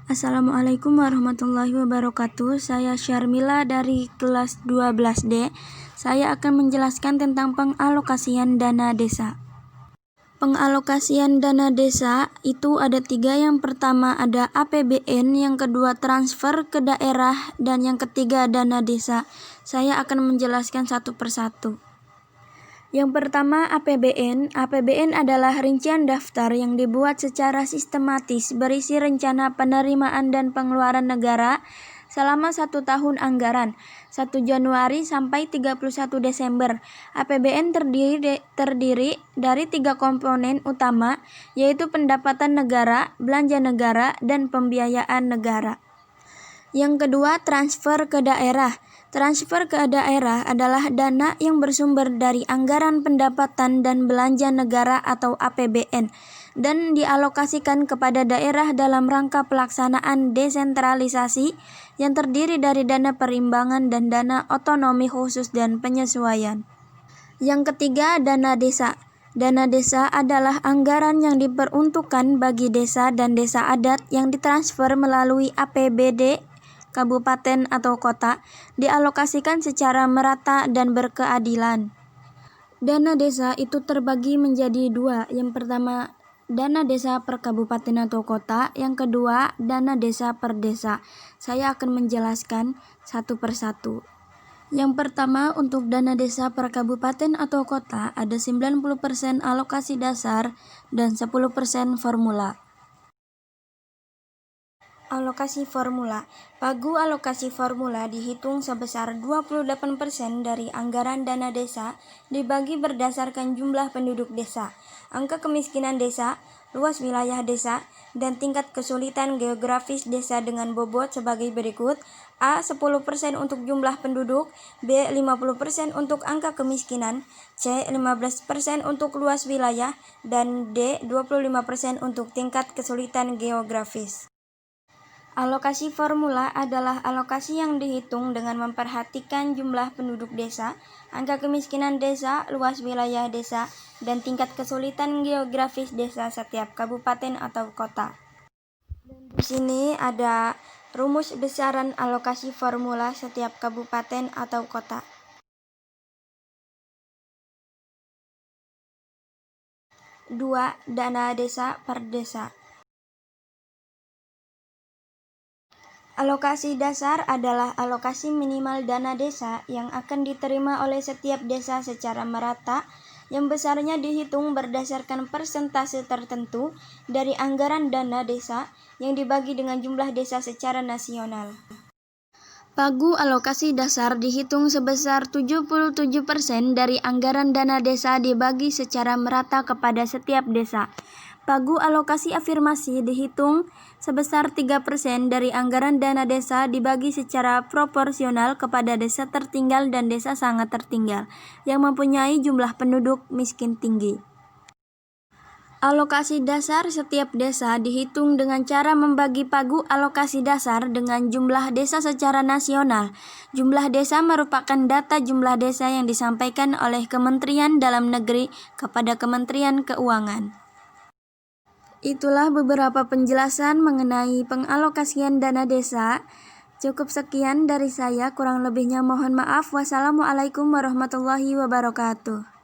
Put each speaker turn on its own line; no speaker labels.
Assalamualaikum warahmatullahi wabarakatuh. Saya Syarmila dari kelas 12D. Saya akan menjelaskan tentang pengalokasian dana desa. Pengalokasian dana desa itu ada 3. Yang pertama ada APBN, yang kedua transfer ke daerah, dan yang ketiga dana desa. Saya akan menjelaskan satu persatu. Yang pertama APBN. APBN adalah rincian daftar yang dibuat secara sistematis berisi rencana penerimaan dan pengeluaran negara selama 1 tahun anggaran, 1 Januari sampai 31 Desember. APBN terdiri dari 3 komponen utama, yaitu pendapatan negara, belanja negara, dan pembiayaan negara. Yang kedua, transfer ke daerah. Transfer ke daerah adalah dana yang bersumber dari anggaran pendapatan dan belanja negara atau APBN dan dialokasikan kepada daerah dalam rangka pelaksanaan desentralisasi yang terdiri dari dana perimbangan dan dana otonomi khusus dan penyesuaian. Yang ketiga, dana desa. Dana desa adalah anggaran yang diperuntukkan bagi desa dan desa adat yang ditransfer melalui APBD kabupaten atau kota, dialokasikan secara merata dan berkeadilan. Dana desa itu terbagi menjadi 2. Yang pertama, dana desa per kabupaten atau kota. Yang kedua, dana desa per desa. Saya akan menjelaskan satu persatu. Yang pertama, untuk dana desa per kabupaten atau kota ada 90% alokasi dasar dan 10% formula. Alokasi formula. Pagu alokasi formula dihitung sebesar 28% dari anggaran dana desa dibagi berdasarkan jumlah penduduk desa, angka kemiskinan desa, luas wilayah desa, dan tingkat kesulitan geografis desa dengan bobot sebagai berikut: A. 10% untuk jumlah penduduk, B. 50% untuk angka kemiskinan, C. 15% untuk luas wilayah, dan D. 25% untuk tingkat kesulitan geografis. Alokasi formula adalah alokasi yang dihitung dengan memperhatikan jumlah penduduk desa, angka kemiskinan desa, luas wilayah desa, dan tingkat kesulitan geografis desa setiap kabupaten atau kota. Dan di sini ada rumus besaran alokasi formula setiap kabupaten atau kota. 2. Dana desa per desa. Alokasi dasar adalah alokasi minimal dana desa yang akan diterima oleh setiap desa secara merata, yang besarnya dihitung berdasarkan persentase tertentu dari anggaran dana desa yang dibagi dengan jumlah desa secara nasional. Pagu alokasi dasar dihitung sebesar 77% dari anggaran dana desa dibagi secara merata kepada setiap desa. Pagu alokasi afirmasi dihitung sebesar 3% dari anggaran dana desa dibagi secara proporsional kepada desa tertinggal dan desa sangat tertinggal yang mempunyai jumlah penduduk miskin tinggi. Alokasi dasar setiap desa dihitung dengan cara membagi pagu alokasi dasar dengan jumlah desa secara nasional. Jumlah desa merupakan data jumlah desa yang disampaikan oleh Kementerian Dalam Negeri kepada Kementerian Keuangan. Itulah beberapa penjelasan mengenai pengalokasian dana desa. Cukup sekian dari saya, kurang lebihnya mohon maaf. Wassalamualaikum warahmatullahi wabarakatuh.